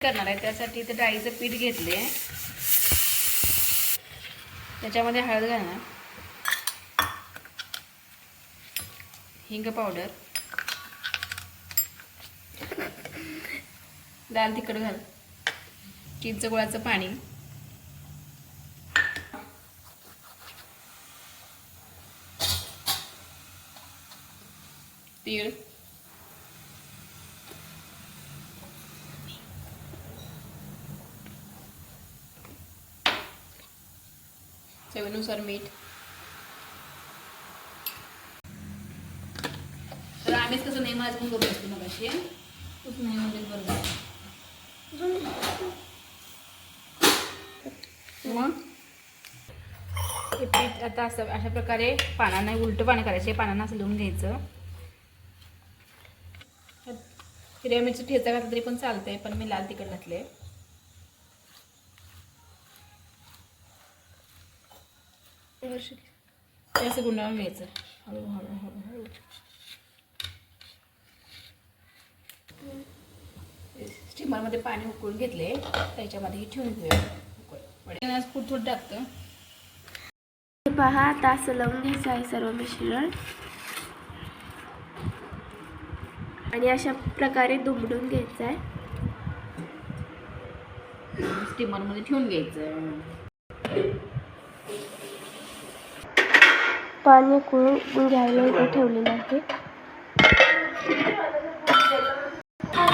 करणार आहे त्यासाठी ते डाळीचं पीठ घेतले, त्याच्यामध्ये हळद घालणार, हिंग पावडर, लाल तिखट घाल, चिंच गुळाचं पाणी, तीळ, चवीनुसार मीठ. तर आम्हीच कसं नाही माझं पण बघत असतो मग अशी तूच नाही म्हणजे बरोबर. मग हे पीठ आता असं अशा प्रकारे पानाने उलटं पाणी करायचे, पानांना असं लिहून घ्यायचं. हिरव्या मिरची ठेचा घातला तरी पण चालतंय, पण मी लाल तिखट घातले. ते असं गुंडाळून घ्यायचं हळूहळू हळूहळू. स्टीमरमध्ये पाणी उकळून घेतले, त्याच्यामध्ये ठेवून घेऊया. खूप थोडं टाकतं. पहा आता असं लावून घ्यायचं आहे सर्व मिश्रण आणि अशा प्रकारे दुमडून घ्यायचं आहे. स्टीमरमध्ये ठेवून घ्यायचं. पाणी उकळून घ्यायला इथे ठेवलेलं आहे.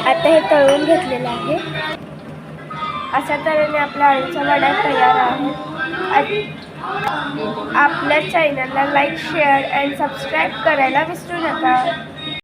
आता हे तळून घेतलेलं आहे. अशा तऱ्हेने आपल्या अळूचा वडा तयार आहे. आपल्या चॅनलला लाईक, शेअर अँड सबस्क्राईब करायला विसरू नका.